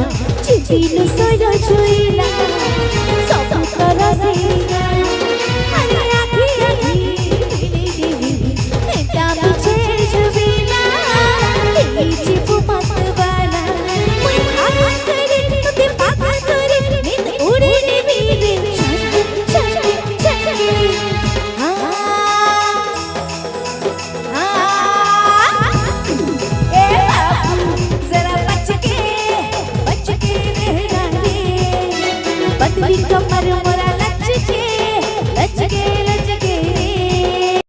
ना चिचिनु सोया छुईला सब तरह से अरे आखी आखी एटा मुझे जुबीला ये चिपु मत वाला मैं आग करे तुझे पागल करे नींद उड़ने मेरे चले चले कमर